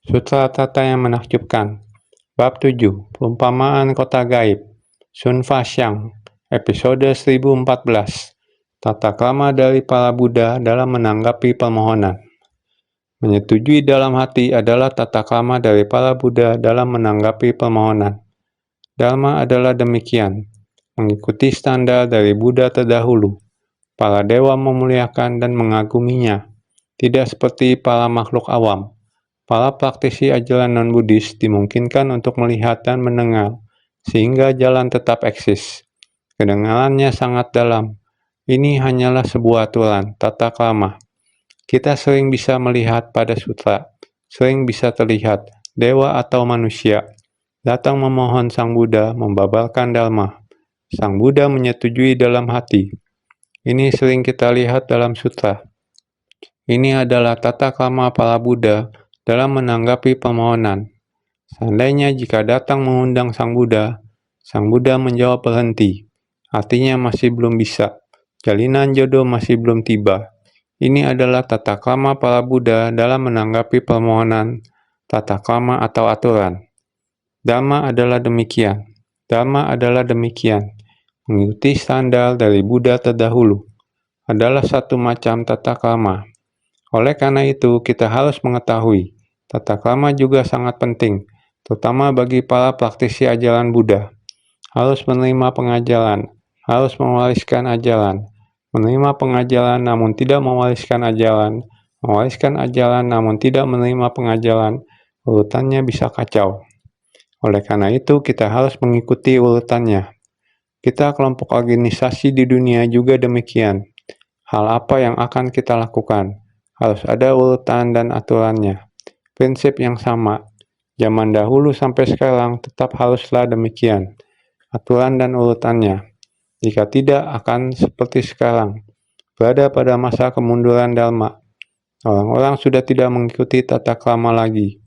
Sutra Tata yang Menakjubkan. Bab 7. Perumpamaan Kota Gaib. Sun Fasyang. Episode 1014. Tata krama dari para Buddha dalam menanggapi permohonan. Menyetujui dalam hati adalah tata krama dari para Buddha dalam menanggapi permohonan. Dharma adalah demikian. Mengikuti standar dari Buddha terdahulu. Para dewa memuliakan dan mengaguminya. Tidak seperti para makhluk awam. Para praktisi ajaran non-Buddhis dimungkinkan untuk melihat dan mendengar, sehingga jalan tetap eksis. Kedengarannya sangat dalam. Ini hanyalah sebuah aturan, tata krama. Kita sering bisa melihat pada sutra, sering bisa terlihat, dewa atau manusia, datang memohon Sang Buddha membabarkan Dharma. Sang Buddha menyetujui dalam hati. Ini sering kita lihat dalam sutra. Ini adalah tata krama para Buddha dalam menanggapi permohonan. Seandainya jika datang mengundang Sang Buddha menjawab berhenti. Artinya masih belum bisa. Jalinan jodoh masih belum tiba. Ini adalah tata krama para Buddha dalam menanggapi permohonan, tata krama atau aturan. Dharma adalah demikian. Dharma adalah demikian. Mengikuti standar dari Buddha terdahulu adalah satu macam tata krama. Oleh karena itu, kita harus mengetahui, tata krama juga sangat penting, terutama bagi para praktisi ajaran Buddha. Harus menerima pengajaran, harus mewariskan ajaran, menerima pengajaran namun tidak mewariskan ajaran, mewariskan ajaran namun tidak menerima pengajaran, urutannya bisa kacau. Oleh karena itu, kita harus mengikuti urutannya. Kita kelompok organisasi di dunia juga demikian. Hal apa yang akan kita lakukan? Harus ada urutan dan aturannya. Prinsip yang sama. Zaman dahulu sampai sekarang tetap haruslah demikian. Aturan dan urutannya. Jika tidak akan seperti sekarang. Berada pada masa kemunduran Dharma. Orang-orang sudah tidak mengikuti tata krama lagi.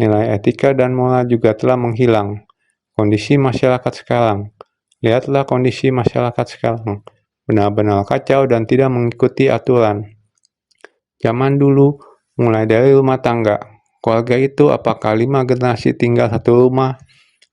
Nilai etika dan moral juga telah menghilang. Kondisi masyarakat sekarang. Lihatlah kondisi masyarakat sekarang. Benar-benar kacau dan tidak mengikuti aturan. Zaman dulu, mulai dari rumah tangga, keluarga itu apakah 5 generasi tinggal satu rumah,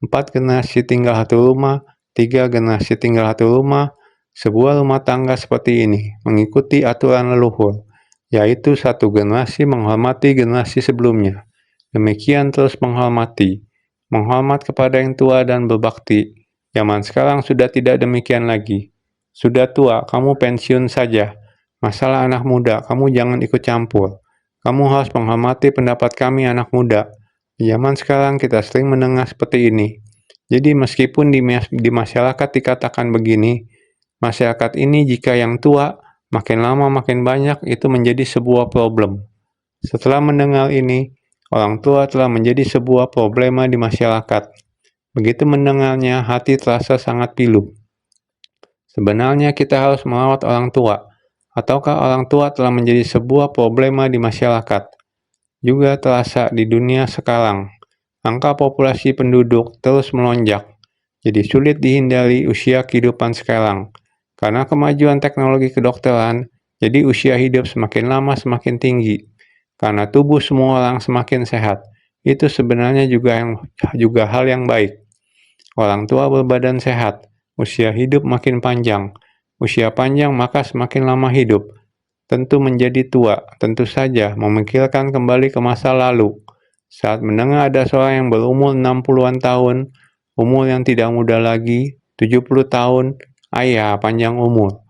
4 generasi tinggal satu rumah, 3 generasi tinggal satu rumah. Sebuah rumah tangga seperti ini mengikuti aturan leluhur, yaitu satu generasi menghormati generasi sebelumnya. Demikian terus menghormati, menghormat kepada yang tua dan berbakti. Zaman sekarang sudah tidak demikian lagi. Sudah tua, kamu pensiun saja. Masalah anak muda, kamu jangan ikut campur. Kamu harus menghormati pendapat kami anak muda. Di zaman sekarang kita sering mendengar seperti ini. Jadi meskipun di masyarakat dikatakan begini, masyarakat ini jika yang tua, makin lama makin banyak, itu menjadi sebuah problem. Setelah mendengar ini, orang tua telah menjadi sebuah problema di masyarakat. Begitu mendengarnya, hati terasa sangat pilu. Sebenarnya kita harus merawat orang tua. Ataukah orang tua telah menjadi sebuah problema di masyarakat? Juga terasa di dunia sekarang. Angka populasi penduduk terus melonjak. Jadi sulit dihindari usia kehidupan sekarang. Karena kemajuan teknologi kedokteran, jadi usia hidup semakin lama semakin tinggi. Karena tubuh semua orang semakin sehat. Itu sebenarnya juga hal yang baik. Orang tua berbadan sehat, usia hidup makin panjang. Usia panjang maka semakin lama hidup. Tentu menjadi tua, tentu saja memikirkan kembali ke masa lalu. Saat mendengar ada seorang yang berumur 60-an tahun, umur yang tidak muda lagi, 70 tahun, ayah panjang umur.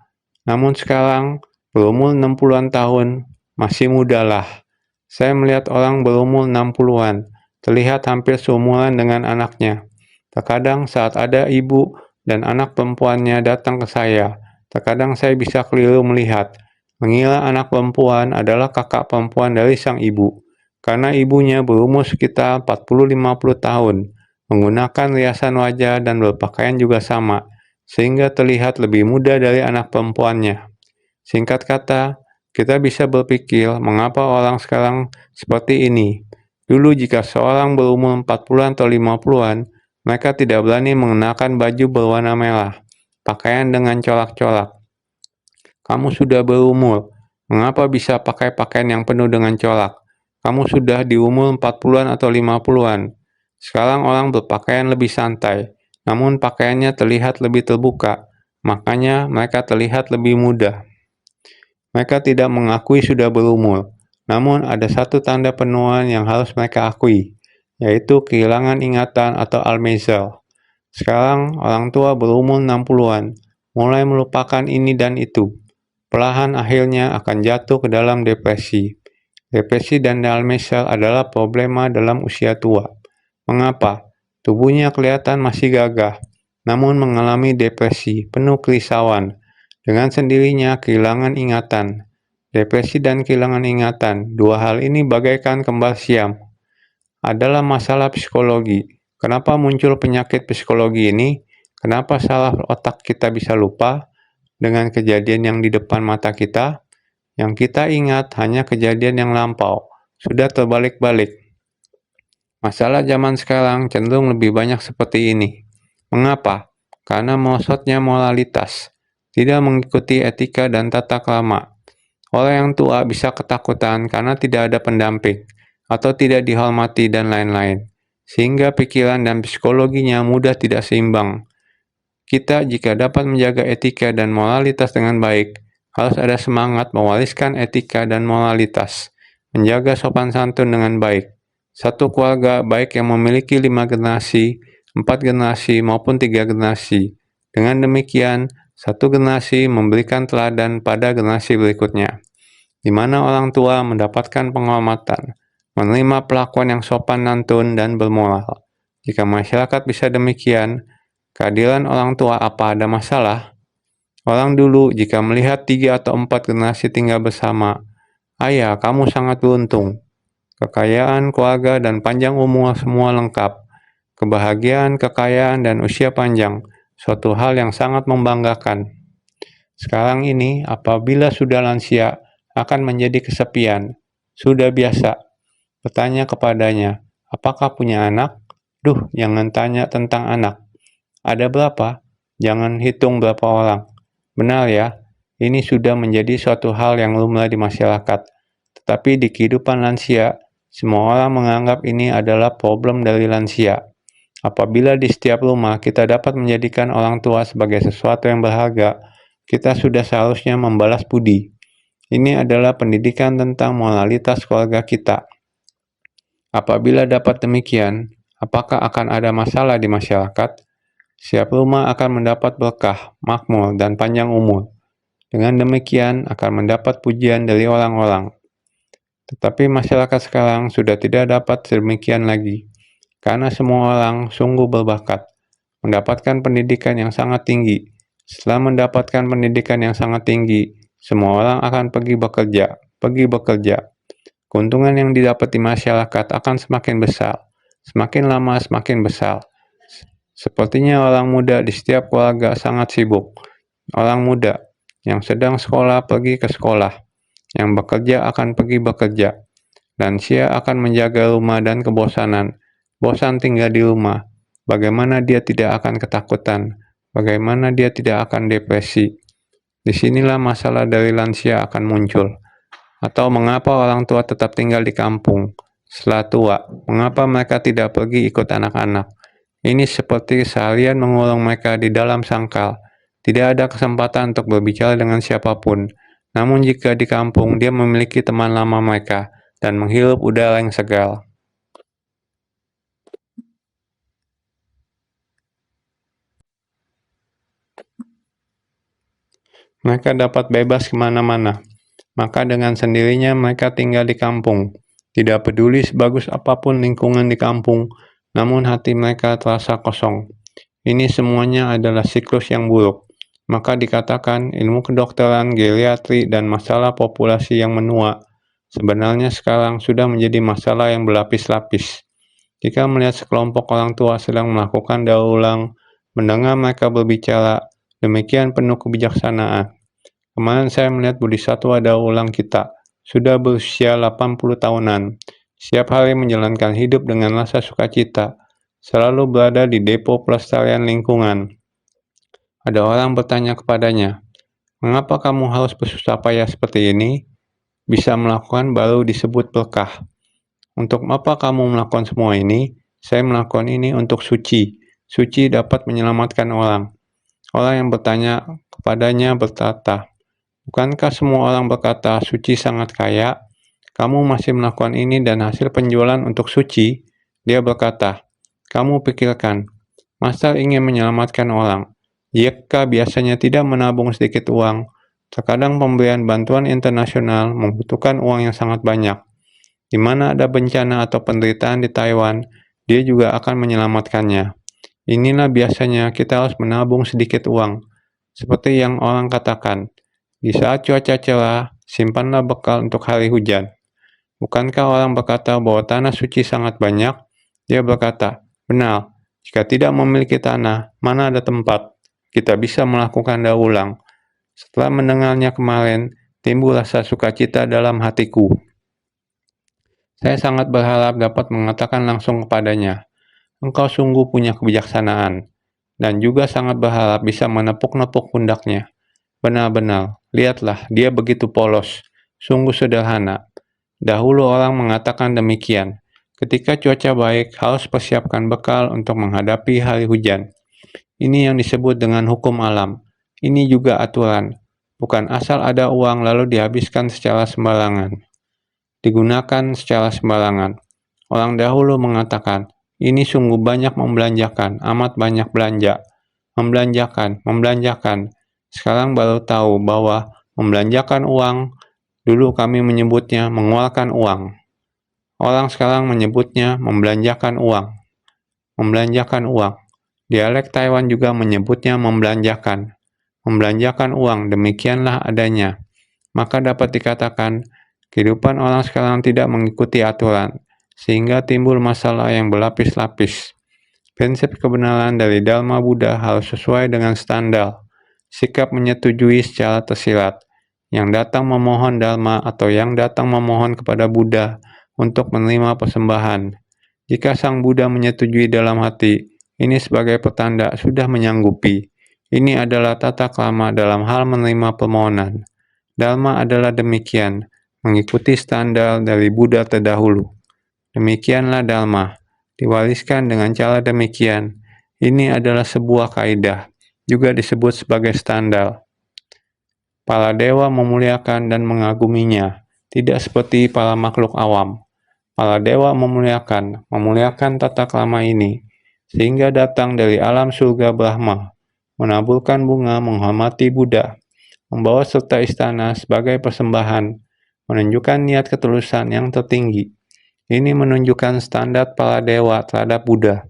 Namun sekarang berumur 60-an tahun, masih mudalah. Saya melihat orang berumur 60-an, terlihat hampir seumuran dengan anaknya. Terkadang saat ada ibu dan anak perempuannya datang ke saya, terkadang saya bisa keliru melihat, mengira anak perempuan adalah kakak perempuan dari sang ibu, karena ibunya berumur sekitar 40-50 tahun, menggunakan riasan wajah dan berpakaian juga sama, sehingga terlihat lebih muda dari anak perempuannya. Singkat kata, kita bisa berpikir mengapa orang sekarang seperti ini. Dulu jika seorang berumur 40-an atau 50-an, mereka tidak berani mengenakan baju berwarna merah, pakaian dengan corak-corak. Kamu sudah berumur, mengapa bisa pakai pakaian yang penuh dengan corak? kamu sudah di umur 40-an atau 50-an. Sekarang orang berpakaian lebih santai, namun pakaiannya terlihat lebih terbuka, makanya mereka terlihat lebih muda. Mereka tidak mengakui sudah berumur, namun ada satu tanda penuaan yang harus mereka akui, yaitu kehilangan ingatan atau Alzheimer. Sekarang orang tua berumur 60-an, mulai melupakan ini dan itu. Perlahan akhirnya akan jatuh ke dalam depresi. Depresi dan Alzheimer adalah problema dalam usia tua. Mengapa? Tubuhnya kelihatan masih gagah, namun mengalami depresi, penuh kerisauan, dengan sendirinya kehilangan ingatan. Depresi dan kehilangan ingatan, dua hal ini bagaikan kembar siam, adalah masalah psikologi. Kenapa muncul penyakit psikologi ini? Kenapa saraf otak kita bisa lupa dengan kejadian yang di depan mata kita? Yang kita ingat hanya kejadian yang lampau, sudah terbalik-balik. Masalah zaman sekarang cenderung lebih banyak seperti ini. Mengapa? Karena merosotnya moralitas, tidak mengikuti etika dan tata krama. Orang yang tua bisa ketakutan karena tidak ada pendamping, atau tidak dihormati dan lain-lain, sehingga pikiran dan psikologinya mudah tidak seimbang. Kita jika dapat menjaga etika dan moralitas dengan baik, harus ada semangat mewariskan etika dan moralitas, menjaga sopan santun dengan baik. Satu keluarga baik yang memiliki 5 generasi, 4 generasi maupun 3 generasi. Dengan demikian, satu generasi memberikan teladan pada generasi berikutnya, di mana orang tua mendapatkan penghormatan, menerima perlakuan yang sopan santun dan bermoral. Jika masyarakat bisa demikian, kehadiran orang tua apa ada masalah? Orang dulu jika melihat 3 atau 4 generasi tinggal bersama, ayah kamu sangat beruntung. Kekayaan, keluarga, dan panjang umur semua lengkap. Kebahagiaan, kekayaan, dan usia panjang, suatu hal yang sangat membanggakan. Sekarang ini, apabila sudah lansia, akan menjadi kesepian. Sudah biasa. Bertanya kepadanya, apakah punya anak? Duh, jangan tanya tentang anak. Ada berapa? Jangan hitung berapa orang. Benar ya, ini sudah menjadi suatu hal yang lumrah di masyarakat. Tetapi di kehidupan lansia, semua orang menganggap ini adalah problem dari lansia. Apabila di setiap rumah kita dapat menjadikan orang tua sebagai sesuatu yang berharga, kita sudah seharusnya membalas budi. Ini adalah pendidikan tentang moralitas keluarga kita. Apabila dapat demikian, apakah akan ada masalah di masyarakat? Setiap rumah akan mendapat berkah, makmur, dan panjang umur. Dengan demikian akan mendapat pujian dari orang-orang. Tetapi masyarakat sekarang sudah tidak dapat demikian lagi, karena semua orang sungguh berbakat, mendapatkan pendidikan yang sangat tinggi. Setelah mendapatkan pendidikan yang sangat tinggi, semua orang akan pergi bekerja. Keuntungan yang didapat di masyarakat akan semakin besar, semakin lama semakin besar. Sepertinya orang muda di setiap keluarga sangat sibuk. Orang muda yang sedang sekolah pergi ke sekolah, yang bekerja akan pergi bekerja. Lansia akan menjaga rumah dan kebosanan. Bosan tinggal di rumah. Bagaimana dia tidak akan ketakutan? Bagaimana dia tidak akan depresi? Disinilah masalah dari lansia akan muncul. Atau mengapa orang tua tetap tinggal di kampung? Setelah tua, mengapa mereka tidak pergi ikut anak-anak? Ini seperti seharian mengurung mereka di dalam sangkal. Tidak ada kesempatan untuk berbicara dengan siapapun. Namun jika di kampung, dia memiliki teman lama mereka dan menghirup udara yang segar. Mereka dapat bebas kemana-mana. Maka dengan sendirinya mereka tinggal di kampung. Tidak peduli sebagus apapun lingkungan di kampung, namun hati mereka terasa kosong. Ini semuanya adalah siklus yang buruk. Maka dikatakan ilmu kedokteran, geriatri, dan masalah populasi yang menua sebenarnya sekarang sudah menjadi masalah yang berlapis-lapis. Jika melihat sekelompok orang tua sedang melakukan daur ulang, mendengar mereka berbicara, demikian penuh kebijaksanaan. Kemarin saya melihat bodhisatwa daur ulang kita, sudah berusia 80 tahunan. Setiap hari menjalankan hidup dengan rasa sukacita, selalu berada di depo pelestarian lingkungan. Ada orang bertanya kepadanya, mengapa kamu harus bersusah payah seperti ini? Bisa melakukan baru disebut berkah. Untuk apa kamu melakukan semua ini? Saya melakukan ini untuk suci. Suci dapat menyelamatkan orang. Orang yang bertanya kepadanya berkata, bukankah semua orang berkata suci sangat kaya? Kamu masih melakukan ini dan hasil penjualan untuk suci? Dia berkata, kamu pikirkan, Master ingin menyelamatkan orang. Jika biasanya tidak menabung sedikit uang, terkadang pemberian bantuan internasional membutuhkan uang yang sangat banyak. Di mana ada bencana atau penderitaan di Taiwan, dia juga akan menyelamatkannya. Inilah biasanya kita harus menabung sedikit uang. Seperti yang orang katakan, di saat cuaca cerah, simpanlah bekal untuk hari hujan. Bukankah orang berkata bahwa tanah suci sangat banyak? Dia berkata, benar, jika tidak memiliki tanah, mana ada tempat kita bisa melakukan daur ulang. Setelah mendengarnya kemarin, timbul rasa sukacita dalam hatiku. Saya sangat berharap dapat mengatakan langsung kepadanya, engkau sungguh punya kebijaksanaan, dan juga sangat berharap bisa menepuk-nepuk pundaknya. Benar-benar, lihatlah, dia begitu polos, sungguh sederhana. Dahulu orang mengatakan demikian, ketika cuaca baik harus persiapkan bekal untuk menghadapi hari hujan. Ini yang disebut dengan hukum alam. Ini juga aturan, bukan asal ada uang lalu dihabiskan secara sembarangan. Digunakan secara sembarangan. Orang dahulu mengatakan, ini sungguh banyak membelanjakan, amat banyak belanja. Membelanjakan. Sekarang baru tahu bahwa membelanjakan uang, dulu kami menyebutnya mengeluarkan uang. Orang sekarang menyebutnya membelanjakan uang. Membelanjakan uang. Dialek Taiwan juga menyebutnya membelanjakan. Membelanjakan uang, demikianlah adanya. Maka dapat dikatakan, kehidupan orang sekarang tidak mengikuti aturan, sehingga timbul masalah yang berlapis-lapis. Prinsip kebenaran dari Dharma Buddha harus sesuai dengan standar. Sikap menyetujui secara tersirat. Yang datang memohon Dharma atau yang datang memohon kepada Buddha untuk menerima persembahan. Jika Sang Buddha menyetujui dalam hati, ini sebagai petanda sudah menyanggupi. Ini adalah tata krama dalam hal menerima permohonan. Dharma adalah demikian, mengikuti standar dari Buddha terdahulu. Demikianlah Dharma, diwariskan dengan cara demikian. Ini adalah sebuah kaidah, juga disebut sebagai standar. Para dewa memuliakan dan mengaguminya, tidak seperti para makhluk awam. Para dewa memuliakan tata krama ini, sehingga datang dari alam surga Brahma, menaburkan bunga menghormati Buddha, membawa serta istana sebagai persembahan, menunjukkan niat ketulusan yang tertinggi. Ini menunjukkan standar para dewa terhadap Buddha.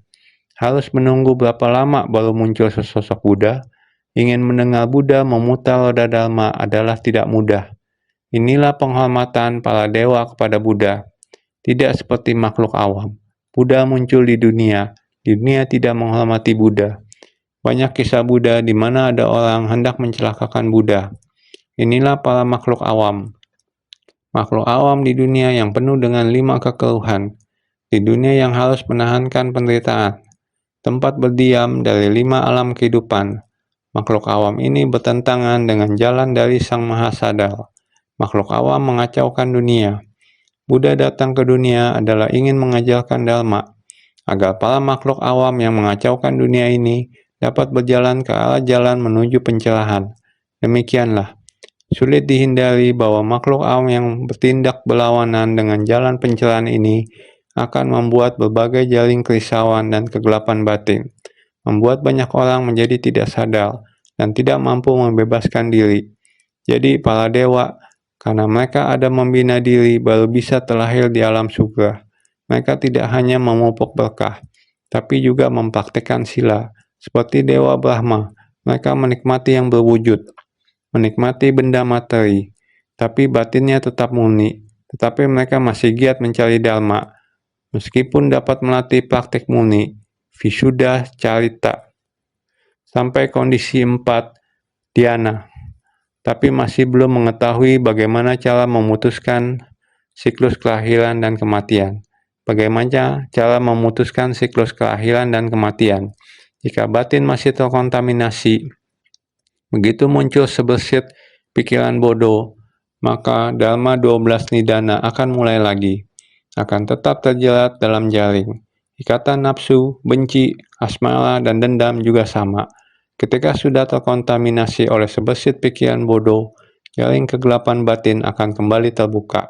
Harus menunggu berapa lama baru muncul sesosok Buddha? Ingin mendengar Buddha memutar roda Dharma adalah tidak mudah. Inilah penghormatan para dewa kepada Buddha. Tidak seperti makhluk awam. Buddha muncul di dunia tidak menghormati Buddha. Banyak kisah Buddha di mana ada orang hendak mencelakakan Buddha. Inilah para makhluk awam. Makhluk awam di dunia yang penuh dengan 5 kekeluhan. Di dunia yang harus menahankan penderitaan. Tempat berdiam dari 5 alam kehidupan. Makhluk awam ini bertentangan dengan jalan dari Sang Maha Sadar. Makhluk awam mengacaukan dunia. Buddha datang ke dunia adalah ingin mengajarkan Dharma, agar para makhluk awam yang mengacaukan dunia ini dapat berjalan ke arah jalan menuju pencerahan. Demikianlah, sulit dihindari bahwa makhluk awam yang bertindak berlawanan dengan jalan pencerahan ini akan membuat berbagai jaring kerisauan dan kegelapan batin, membuat banyak orang menjadi tidak sadar dan tidak mampu membebaskan diri. Jadi para dewa, karena mereka ada membina diri baru bisa terlahir di alam surga. Mereka tidak hanya memupuk berkah, tapi juga mempraktikkan sila. Seperti Dewa Brahma, mereka menikmati yang berwujud, menikmati benda materi, tapi batinnya tetap murni. Tetapi mereka masih giat mencari Dharma, meskipun dapat melatih praktik murni, Visuddha Carita, sampai kondisi 4 dhyana. Tapi masih belum mengetahui bagaimana cara memutuskan siklus kelahiran dan kematian. Bagaimana cara memutuskan siklus kelahiran dan kematian? Jika batin masih terkontaminasi, begitu muncul sebersit pikiran bodoh, maka Dharma 12 Nidana akan mulai lagi. akan tetap terjerat dalam jaring. Ikatan nafsu, benci, asmara, dan dendam juga sama. Ketika sudah terkontaminasi oleh sebesit pikiran bodoh, jaring kegelapan batin akan kembali terbuka.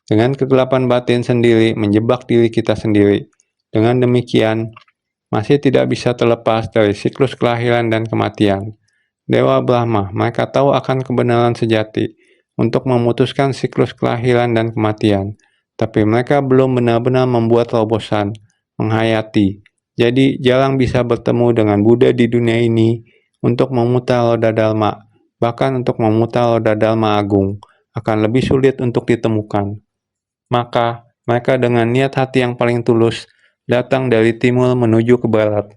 Dengan kegelapan batin sendiri menjebak diri kita sendiri. Dengan demikian, masih tidak bisa terlepas dari siklus kelahiran dan kematian. Dewa Brahma, mereka tahu akan kebenaran sejati untuk memutuskan siklus kelahiran dan kematian, tapi mereka belum benar-benar membuat terobosan, menghayati. Jadi, jarang bisa bertemu dengan Buddha di dunia ini untuk memutar roda Dharma, bahkan untuk memutar roda Dharma Agung, akan lebih sulit untuk ditemukan. Maka, mereka dengan niat hati yang paling tulus datang dari timur menuju ke barat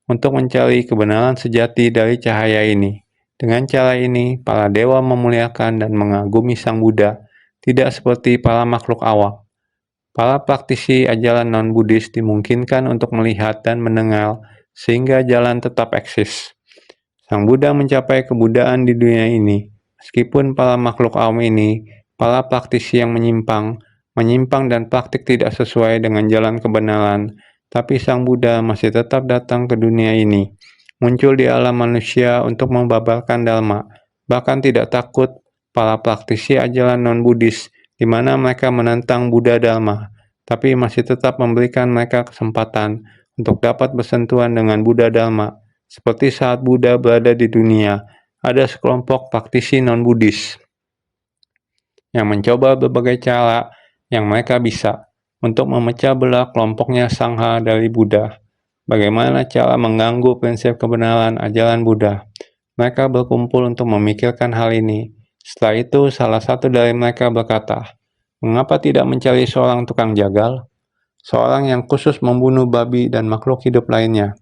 untuk mencari kebenaran sejati dari cahaya ini. Dengan cara ini, para dewa memuliakan dan mengagumi Sang Buddha, tidak seperti para makhluk awam. Para praktisi ajaran non-Buddhis dimungkinkan untuk melihat dan mendengar sehingga jalan tetap eksis. Sang Buddha mencapai kebuddhaan di dunia ini, meskipun para makhluk awam ini, para praktisi yang menyimpang dan praktik tidak sesuai dengan jalan kebenaran, tapi Sang Buddha masih tetap datang ke dunia ini, muncul di alam manusia untuk membabarkan Dharma, bahkan tidak takut para praktisi ajaran non-Buddhis, di mana mereka menentang Buddha Dharma, tapi masih tetap memberikan mereka kesempatan untuk dapat bersentuhan dengan Buddha Dharma. Seperti saat Buddha berada di dunia, ada sekelompok praktisi non-Buddhis yang mencoba berbagai cara yang mereka bisa untuk memecah belah kelompoknya Sangha dari Buddha. Bagaimana cara mengganggu prinsip kebenaran ajaran Buddha? Mereka berkumpul untuk memikirkan hal ini. Setelah itu, salah satu dari mereka berkata, "Mengapa tidak mencari seorang tukang jagal? Seorang yang khusus membunuh babi dan makhluk hidup lainnya.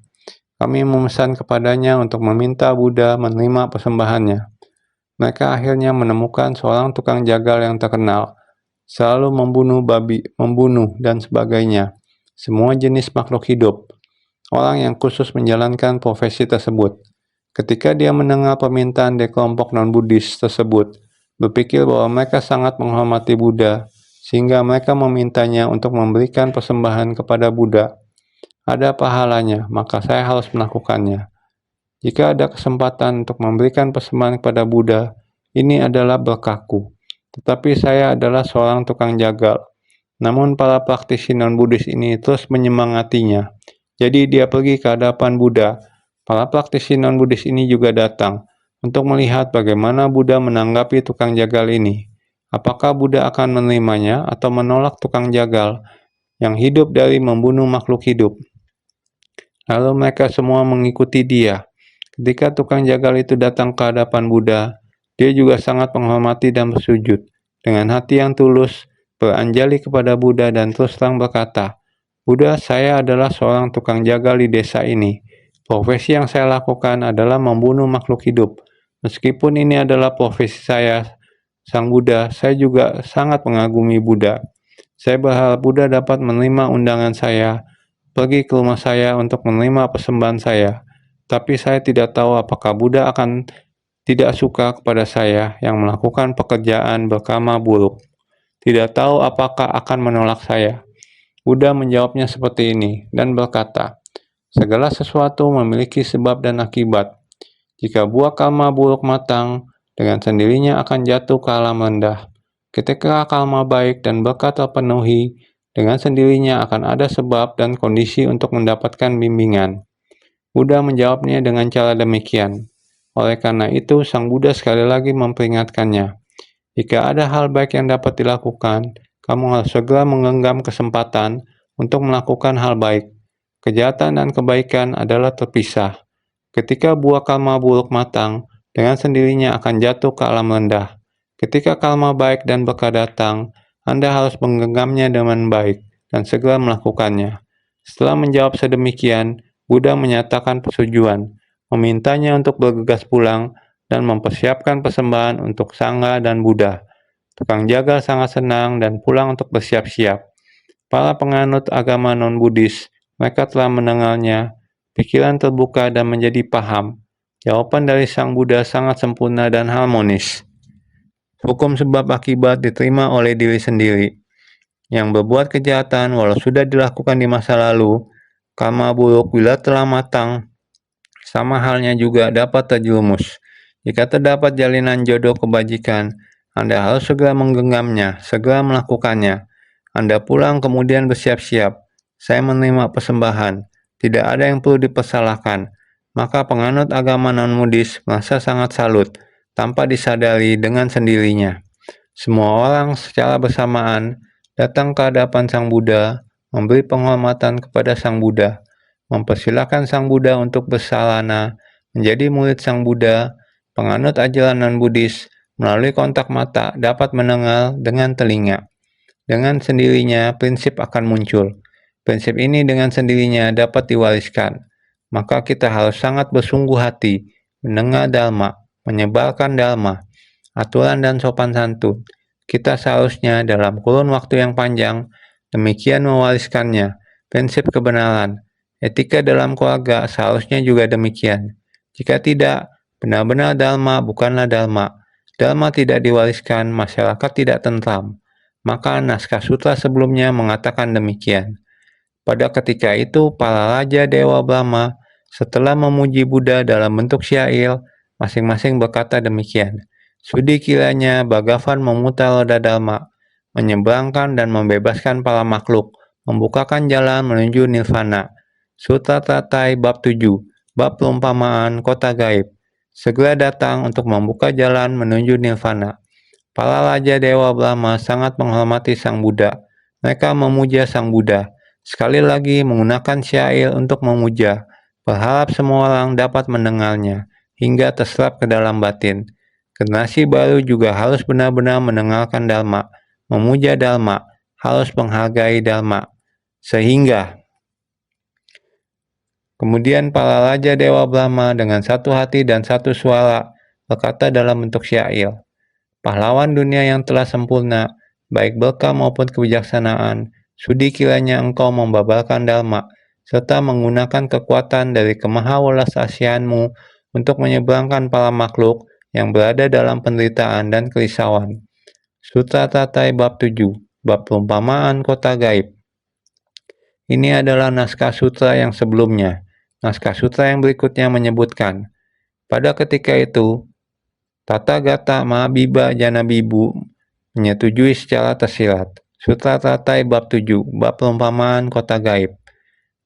Kami memesan kepadanya untuk meminta Buddha menerima persembahannya." Mereka akhirnya menemukan seorang tukang jagal yang terkenal, selalu membunuh babi, membunuh, dan sebagainya. Semua jenis makhluk hidup. Orang yang khusus menjalankan profesi tersebut. Ketika dia mendengar permintaan dari kelompok non-Buddhis tersebut, berpikir bahwa mereka sangat menghormati Buddha, sehingga mereka memintanya untuk memberikan persembahan kepada Buddha. Ada pahalanya, maka saya harus melakukannya. Jika ada kesempatan untuk memberikan persembahan kepada Buddha, ini adalah berkahku. Tetapi saya adalah seorang tukang jagal. Namun para praktisi non-Buddhis ini terus menyemangatinya. Jadi dia pergi ke hadapan Buddha. Para praktisi non-Buddhis ini juga datang untuk melihat bagaimana Buddha menanggapi tukang jagal ini. Apakah Buddha akan menerimanya atau menolak tukang jagal yang hidup dari membunuh makhluk hidup? Lalu mereka semua mengikuti dia. Ketika tukang jagal itu datang ke hadapan Buddha, dia juga sangat menghormati dan bersujud. Dengan hati yang tulus, beranjali kepada Buddha dan terus terang berkata, "Buddha, saya adalah seorang tukang jagal di desa ini. Profesi yang saya lakukan adalah membunuh makhluk hidup. Meskipun ini adalah profesi saya, Sang Buddha, saya juga sangat mengagumi Buddha. Saya berharap Buddha dapat menerima undangan saya, pergi ke rumah saya untuk menerima persembahan saya. Tapi saya tidak tahu apakah Buddha akan tidak suka kepada saya yang melakukan pekerjaan berkarma buruk. Tidak tahu apakah akan menolak saya." Buddha menjawabnya seperti ini dan berkata, "Segala sesuatu memiliki sebab dan akibat. Jika buah karma buruk matang, dengan sendirinya akan jatuh ke alam rendah. Ketika karma baik dan berkat terpenuhi, dengan sendirinya akan ada sebab dan kondisi untuk mendapatkan bimbingan." Buddha menjawabnya dengan cara demikian. Oleh karena itu, Sang Buddha sekali lagi memperingatkannya, "Jika ada hal baik yang dapat dilakukan, kamu harus segera menggenggam kesempatan untuk melakukan hal baik. Kejahatan dan kebaikan adalah terpisah. Ketika buah karma buruk matang, dengan sendirinya akan jatuh ke alam rendah. Ketika karma baik dan berkah datang, Anda harus menggenggamnya dengan baik dan segera melakukannya." Setelah menjawab sedemikian, Buddha menyatakan persetujuan, memintanya untuk bergegas pulang dan mempersiapkan persembahan untuk Sangha dan Buddha. Tukang jagal sangat senang dan pulang untuk bersiap-siap. Para penganut agama non-Buddhis, mereka telah mendengarnya, pikiran terbuka dan menjadi paham. Jawaban dari Sang Buddha sangat sempurna dan harmonis. Hukum sebab akibat diterima oleh diri sendiri. yang berbuat kejahatan walau sudah dilakukan di masa lalu. Karma buruk bila telah matang, sama halnya juga dapat terjerumus. Jika terdapat jalinan jodoh kebajikan, Anda harus segera menggenggamnya, segera melakukannya. Anda pulang kemudian bersiap-siap. Saya menerima persembahan. Tidak ada yang perlu dipersalahkan. Maka penganut agama non-Buddhis merasa sangat salut, tanpa disadari dengan sendirinya. Semua orang secara bersamaan datang ke hadapan Sang Buddha, memberi penghormatan kepada Sang Buddha, mempersilahkan Sang Buddha untuk bersalana, menjadi murid Sang Buddha. Penganut ajaran non-Buddhis melalui kontak mata dapat mendengar dengan telinga. Dengan sendirinya prinsip akan muncul. Prinsip ini dengan sendirinya dapat diwariskan. Maka kita harus sangat bersungguh hati mendengar Dharma, menyebarkan Dharma, aturan dan sopan santun. Kita seharusnya dalam kurun waktu yang panjang demikian mewariskannya. Prinsip kebenaran, etika dalam keluarga seharusnya juga demikian. Jika tidak, benar-benar Dharma bukanlah Dharma. Dharma tidak diwariskan, masyarakat tidak tentram. Maka naskah sutra sebelumnya mengatakan demikian. Pada ketika itu, para raja Dewa Brahma setelah memuji Buddha dalam bentuk syair, masing-masing berkata demikian. Sudi kiranya Bhagavan memutar roda Dharma, menyeberangkan dan membebaskan para makhluk, membukakan jalan menuju nirvana. Sutra Teratai Bab 7, Bab Perumpamaan Kota Gaib, segera datang untuk membuka jalan menuju nirvana. Para raja Dewa Brahma sangat menghormati Sang Buddha. Mereka memuja Sang Buddha, sekali lagi menggunakan syair untuk memuja, berharap semua orang dapat mendengarnya, hingga terserap ke dalam batin. Generasi baru juga harus benar-benar mendengarkan Dharma, memuja Dharma, harus menghargai Dharma. Sehingga kemudian para raja Dewa Brahma dengan satu hati dan satu suara berkata dalam bentuk syair, pahlawan dunia yang telah sempurna, baik berkah maupun kebijaksanaan, sudi kiranya engkau membabarkan Dharma, serta menggunakan kekuatan dari kemahawelasasianmu untuk menyeberangkan para makhluk yang berada dalam penderitaan dan kerisauan. Sutra Teratai Bab 7, Bab Perumpamaan Kota Gaib. Ini adalah naskah sutra yang sebelumnya. Naskah sutra yang berikutnya menyebutkan, pada ketika itu, Tathagata Mahabhiba Janabibu menyetujui secara tersirat. Sutra Teratai Bab 7, Bab Perumpamaan Kota Gaib.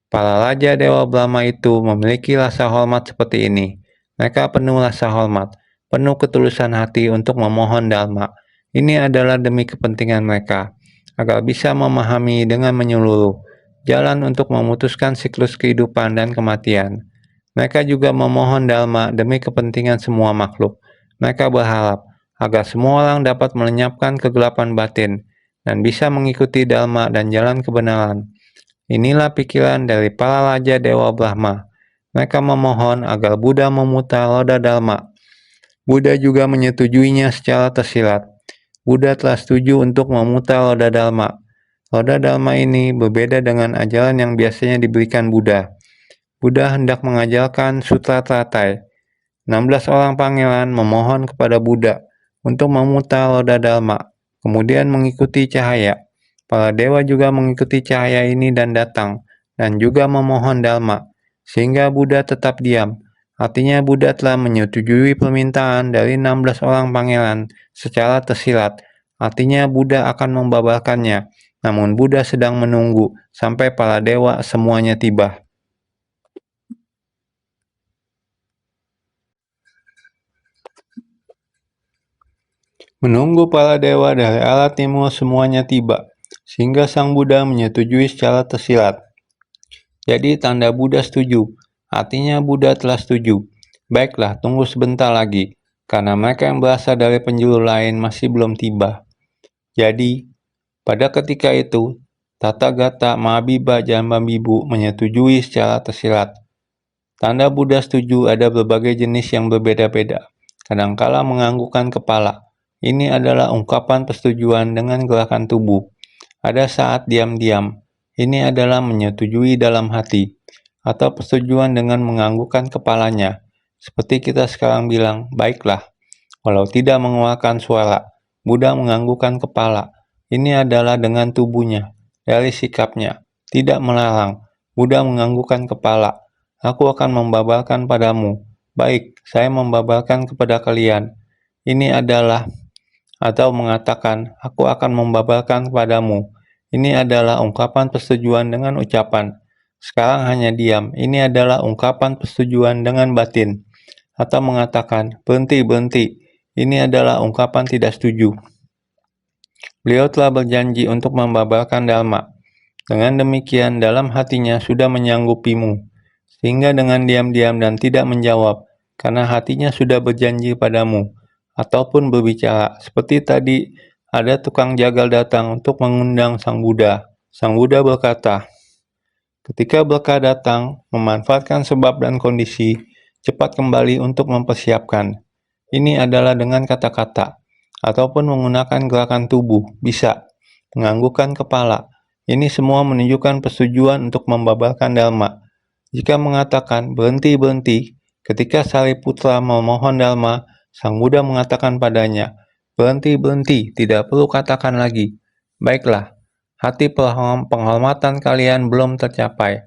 Para raja Dewa Brahma itu memiliki rasa hormat seperti ini. Mereka penuh rasa hormat, penuh ketulusan hati untuk memohon Dharma. Ini adalah demi kepentingan mereka, agar bisa memahami dengan menyeluruh jalan untuk memutuskan siklus kehidupan dan kematian. Mereka juga memohon Dharma demi kepentingan semua makhluk. Mereka berharap agar semua orang dapat melenyapkan kegelapan batin dan bisa mengikuti Dharma dan jalan kebenaran. Inilah pikiran dari para raja Dewa Brahma. Mereka memohon agar Buddha memutar roda Dharma. Buddha juga menyetujuinya secara tersirat. Buddha telah setuju untuk memutar roda Dharma. Roda Dharma ini berbeda dengan ajaran yang biasanya diberikan Buddha. Buddha hendak mengajarkan Sutra Teratai. 16 orang pangeran memohon kepada Buddha untuk memutar roda Dharma, kemudian mengikuti cahaya. Para dewa juga mengikuti cahaya ini dan datang, dan juga memohon Dharma, sehingga Buddha tetap diam. Artinya Buddha telah menyetujui permintaan dari 16 orang pangeran secara tersirat. Artinya Buddha akan membabarkannya, namun Buddha sedang menunggu sampai para dewa semuanya tiba. Menunggu para dewa dari arah timur semuanya tiba, sehingga Sang Buddha menyetujui secara tersirat. Jadi tanda Buddha setuju, artinya Buddha telah setuju. Baiklah, tunggu sebentar lagi, karena mereka yang berasal dari penjuru lain masih belum tiba. Jadi, pada ketika itu, Tathagata Mahabhiba Janabibu menyetujui secara tersirat. Tanda Buddha setuju ada berbagai jenis yang berbeda-beda, kadangkala menganggukkan kepala. Ini adalah ungkapan persetujuan dengan gerakan tubuh. Ada saat diam-diam. Ini adalah menyetujui dalam hati, atau persetujuan dengan menganggukkan kepalanya. Seperti kita sekarang bilang, baiklah. Walau tidak mengeluarkan suara, Buddha menganggukkan kepala. Ini adalah dengan tubuhnya, dari sikapnya, tidak melarang. Buddha menganggukkan kepala. Aku akan membabarkan padamu. Baik, saya membabarkan kepada kalian. Ini adalah, atau mengatakan, aku akan membabarkan kepadamu. Ini adalah ungkapan persetujuan dengan ucapan. Sekarang hanya diam. Ini adalah ungkapan persetujuan dengan batin. Atau mengatakan, berhenti, berhenti. Ini adalah ungkapan tidak setuju. Beliau telah berjanji untuk membabarkan Dharma. Dengan demikian, dalam hatinya sudah menyanggupimu, sehingga dengan diam-diam dan tidak menjawab, karena hatinya sudah berjanji padamu, ataupun berbicara. Seperti tadi, ada tukang jagal datang untuk mengundang Sang Buddha. Sang Buddha berkata, ketika berkah datang, memanfaatkan sebab dan kondisi, cepat kembali untuk mempersiapkan. Ini adalah dengan kata-kata, ataupun menggunakan gerakan tubuh, bisa. Menganggukkan kepala. Ini semua menunjukkan persetujuan untuk membabarkan Dharma. Jika mengatakan berhenti, berhenti, ketika Sariputra memohon Dharma, Sang Buddha mengatakan padanya, berhenti, berhenti, tidak perlu katakan lagi. Baiklah, hati penghormatan kalian belum tercapai.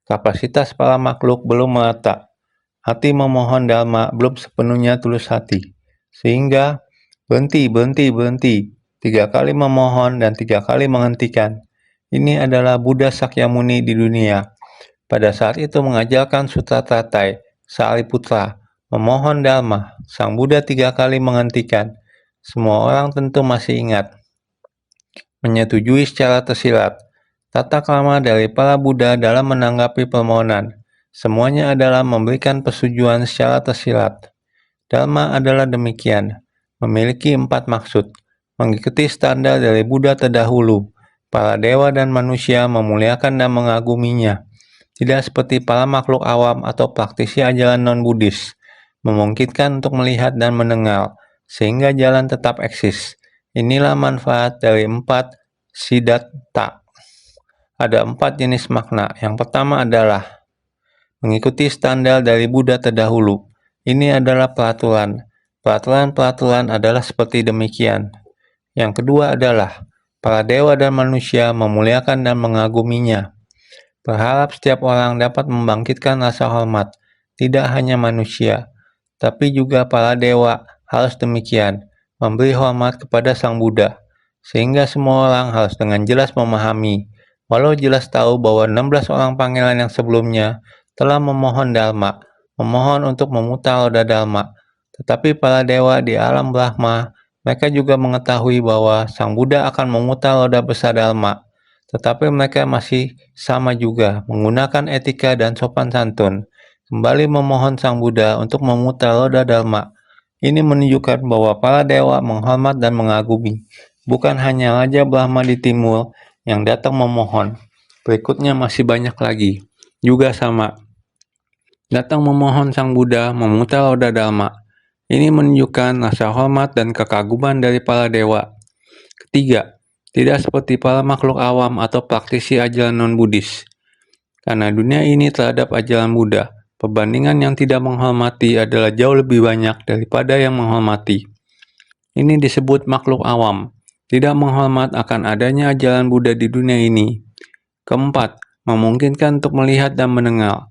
Kapasitas para makhluk belum merata. Hati memohon Dharma belum sepenuhnya tulus hati. Sehingga berhenti, berhenti, berhenti. 3 kali memohon dan 3 kali menghentikan. Ini adalah Buddha Sakyamuni di dunia. Pada saat itu mengajarkan Sutra Tratai, Sariputra, memohon Dharma. Sang Buddha 3 kali menghentikan. Semua orang tentu masih ingat. Menyetujui secara tersirat. Tata krama dari para Buddha dalam menanggapi permohonan. Semuanya adalah memberikan persetujuan secara tersirat. Dharma adalah demikian, memiliki 4 maksud, mengikuti standar dari Buddha terdahulu. Para dewa dan manusia memuliakan dan mengaguminya, tidak seperti para makhluk awam atau praktisi ajaran non-Buddhis, memungkinkan untuk melihat dan mendengar, sehingga jalan tetap eksis. Inilah manfaat dari 4 siddhata. Ada 4 jenis makna. Yang pertama adalah mengikuti standar dari Buddha terdahulu. Ini adalah peraturan. Peraturan-peraturan adalah seperti demikian. Yang kedua adalah para dewa dan manusia memuliakan dan mengaguminya. Berharap setiap orang dapat membangkitkan rasa hormat. Tidak hanya manusia, tapi juga para dewa harus demikian, memberi hormat kepada Sang Buddha. Sehingga semua orang harus dengan jelas memahami, walau jelas tahu bahwa 16 orang pangeran yang sebelumnya telah memohon Dharma, memohon untuk memutar roda Dharma. Tetapi para dewa di alam Brahma, mereka juga mengetahui bahwa Sang Buddha akan memutar roda besar Dharma. Tetapi mereka masih sama juga, menggunakan etika dan sopan santun, kembali memohon Sang Buddha untuk memutar roda Dharma. Ini menunjukkan bahwa para dewa menghormat dan mengagumi. Bukan hanya Raja Brahma di timur yang datang memohon. Berikutnya masih banyak lagi. Juga sama. Datang memohon Sang Buddha memutar roda Dharma. Ini menunjukkan rasa hormat dan kekaguman dari para dewa. Ketiga, tidak seperti para makhluk awam atau praktisi ajaran non-Buddhis. Karena dunia ini terhadap ajaran Buddha, perbandingan yang tidak menghormati adalah jauh lebih banyak daripada yang menghormati. Ini disebut makhluk awam. Tidak menghormat akan adanya ajaran Buddha di dunia ini. Keempat, memungkinkan untuk melihat dan mendengar.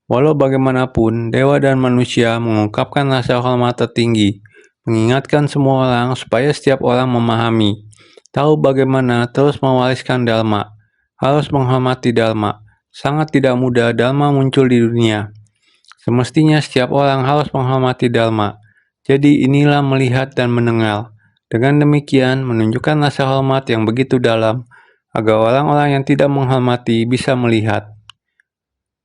Walau bagaimanapun, dewa dan manusia mengungkapkan rasa hormat tertinggi, mengingatkan semua orang supaya setiap orang memahami, tahu bagaimana terus mewariskan Dharma, harus menghormati Dharma. Sangat tidak mudah Dharma muncul di dunia. Semestinya setiap orang harus menghormati Dharma. Jadi inilah melihat dan mendengar. Dengan demikian menunjukkan rasa hormat yang begitu dalam, agar orang-orang yang tidak menghormati bisa melihat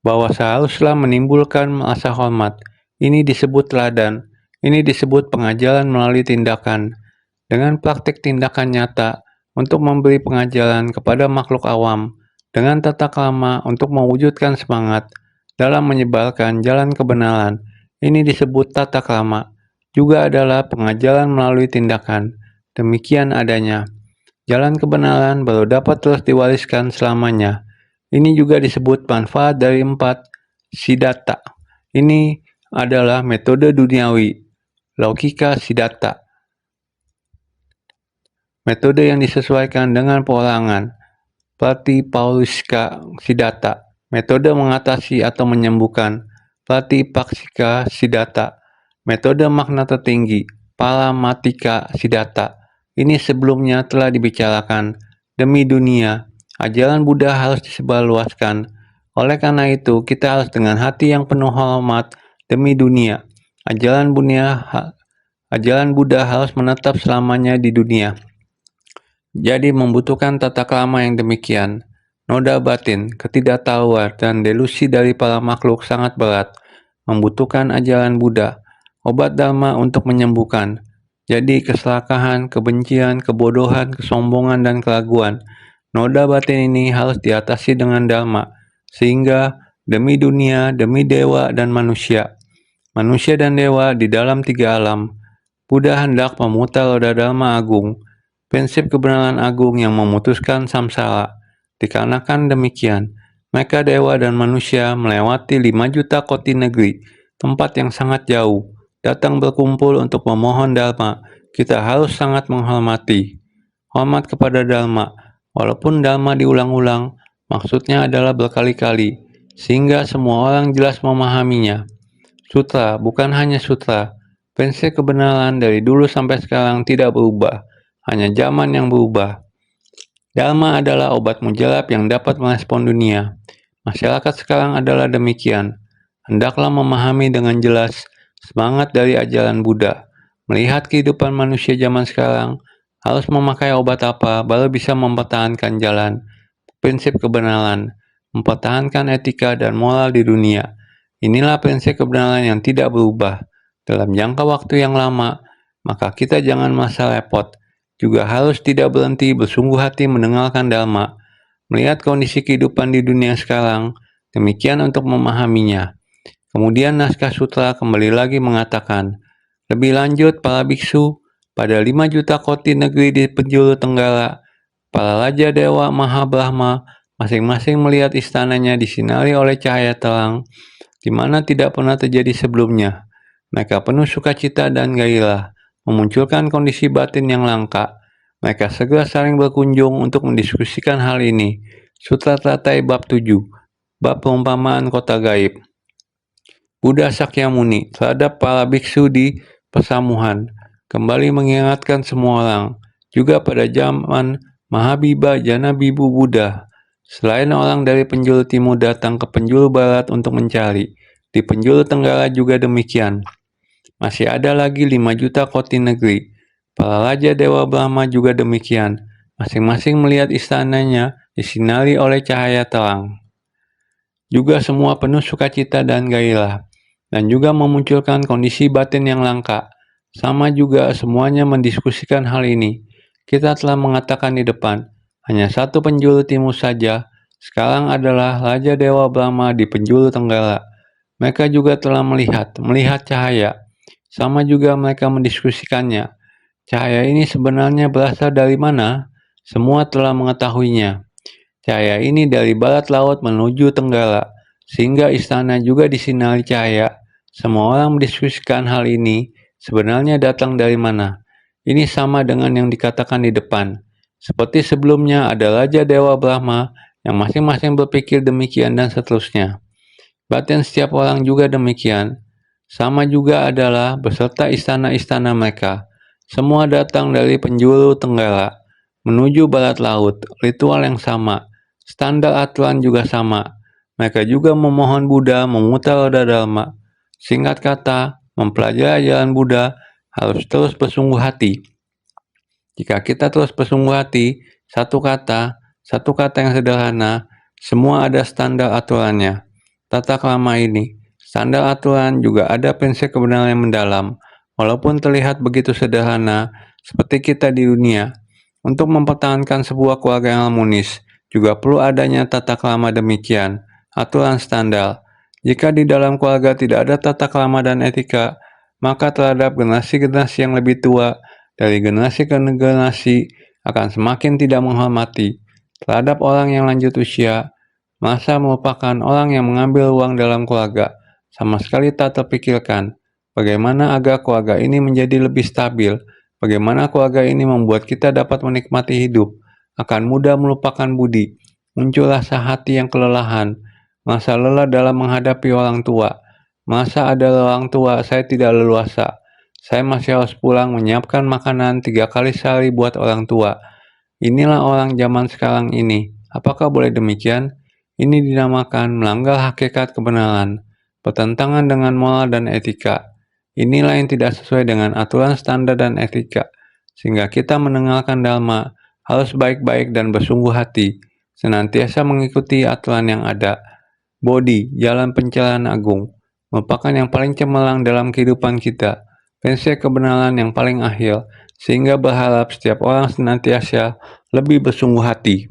bahwa seharusnya menimbulkan rasa hormat. Ini disebut teladan. Ini disebut pengajaran melalui tindakan. Dengan praktik tindakan nyata untuk memberi pengajaran kepada makhluk awam, dengan tata krama untuk mewujudkan semangat dalam menyebarkan jalan kebenaran. Ini disebut tata krama. Juga adalah pengajaran melalui tindakan. Demikian adanya. Jalan kebenaran baru dapat terus diwariskan selamanya. Ini juga disebut manfaat dari 4 siddhata. Ini adalah metode duniawi, logika siddhata. Metode yang disesuaikan dengan perorangan. Pratipausika Siddhata. Metode mengatasi atau menyembuhkan. Pratipaksika Siddhata. Metode makna tertinggi. Paramatika Siddhata. Ini sebelumnya telah dibicarakan. Demi dunia, ajaran Buddha harus disebarluaskan. Oleh karena itu, kita harus dengan hati yang penuh hormat demi dunia. Ajaran Buddha harus menetap selamanya di dunia. Jadi membutuhkan tata krama yang demikian. Noda batin, ketidaktahuan, dan delusi dari para makhluk sangat berat. Membutuhkan ajaran Buddha, obat dharma untuk menyembuhkan. Jadi keserakahan, kebencian, kebodohan, kesombongan, dan keraguan. Noda batin ini harus diatasi dengan dharma, sehingga demi dunia, demi dewa dan manusia dan dewa di dalam 3 alam, Buddha hendak memutar roda dharma agung, prinsip kebenaran agung yang memutuskan samsara. Dikarenakan demikian, maka dewa dan manusia melewati 5 juta koti negeri, tempat yang sangat jauh, datang berkumpul untuk memohon dharma. Kita harus sangat menghormati. Hormat kepada dharma, walaupun dharma diulang-ulang, maksudnya adalah berkali-kali, sehingga semua orang jelas memahaminya. Sutra bukan hanya sutra, prinsip kebenaran dari dulu sampai sekarang tidak berubah, hanya zaman yang berubah. Dharma adalah obat mujarab yang dapat merespon dunia. Masyarakat sekarang adalah demikian. Hendaklah memahami dengan jelas semangat dari ajaran Buddha. Melihat kehidupan manusia zaman sekarang, harus memakai obat apa baru bisa mempertahankan jalan, prinsip kebenaran, mempertahankan etika dan moral di dunia. Inilah prinsip kebenaran yang tidak berubah dalam jangka waktu yang lama, maka kita jangan merasa repot. Juga harus tidak berhenti bersungguh hati mendengarkan dharma, melihat kondisi kehidupan di dunia sekarang, demikian untuk memahaminya. Kemudian naskah sutra kembali lagi mengatakan, lebih lanjut para biksu, pada 5 juta koti negeri di penjuru tenggara, para raja dewa Mahabrahma masing-masing melihat istananya disinari oleh cahaya terang, di mana tidak pernah terjadi sebelumnya. Mereka penuh sukacita dan gairah, memunculkan kondisi batin yang langka. Mereka segera saling berkunjung untuk mendiskusikan hal ini. Sutra Teratai Bab 7, Bab Perumpamaan Kota Gaib. Buddha Sakyamuni terhadap para biksu di Pesamuhan, kembali mengingatkan semua orang, juga pada zaman Mahabhiba Janabibu Buddha. Selain orang dari penjuru timur datang ke penjuru barat untuk mencari, di penjuru tenggara juga demikian. Masih ada lagi 5 juta koti negeri. Para raja dewa Brahma juga demikian. Masing-masing melihat istananya disinari oleh cahaya terang. Juga semua penuh sukacita dan gairah, dan juga memunculkan kondisi batin yang langka. Sama juga semuanya mendiskusikan hal ini. Kita telah mengatakan di depan, hanya satu penjuru timur saja, sekarang adalah Raja Dewa Brahma di penjuru tenggara. Mereka juga telah melihat cahaya. Sama juga mereka mendiskusikannya. Cahaya ini sebenarnya berasal dari mana? Semua telah mengetahuinya. Cahaya ini dari barat laut menuju tenggara, sehingga istana juga disinari cahaya. Semua orang mendiskusikan hal ini, sebenarnya datang dari mana? Ini sama dengan yang dikatakan di depan. Seperti sebelumnya ada Raja Dewa Brahma yang masing-masing berpikir demikian dan seterusnya. Batin setiap orang juga demikian. Sama juga adalah beserta istana-istana mereka. Semua datang dari penjuru tenggara, menuju barat laut, ritual yang sama. Standar aturan juga sama. Mereka juga memohon Buddha memutar roda dharma. Singkat kata, mempelajari ajaran Buddha harus terus bersungguh hati. Jika kita terus bersungguh hati, satu kata yang sederhana, semua ada standar aturannya. Tata krama ini, standar aturan juga ada prinsip kebenaran yang mendalam. Walaupun terlihat begitu sederhana, seperti kita di dunia, untuk mempertahankan sebuah keluarga yang harmonis, juga perlu adanya tata krama demikian, aturan standar. Jika di dalam keluarga tidak ada tata krama dan etika, maka terhadap generasi-generasi yang lebih tua, dari generasi ke generasi akan semakin tidak menghormati. Terhadap orang yang lanjut usia, masa merupakan orang yang mengambil ruang dalam keluarga, sama sekali tak terpikirkan bagaimana agar keluarga ini menjadi lebih stabil, Bagaimana keluarga ini membuat kita dapat menikmati hidup, akan mudah melupakan budi, muncul rasa hati yang kelelahan, merasa lelah dalam menghadapi orang tua, merasa ada orang tua saya tidak leluasa, saya masih harus pulang menyiapkan makanan 3 kali sehari buat orang tua. Inilah orang zaman sekarang ini. Apakah boleh demikian? Ini dinamakan melanggar hakikat kebenaran, bertentangan dengan moral dan etika. Inilah yang tidak sesuai dengan aturan standar dan etika, sehingga kita mendengarkan dharma harus baik-baik dan bersungguh hati, senantiasa mengikuti aturan yang ada. Bodhi, jalan pencerahan agung, merupakan yang paling cemerlang dalam kehidupan kita, prinsip kebenaran yang paling akhir, sehingga berharap setiap orang senantiasa lebih bersungguh hati.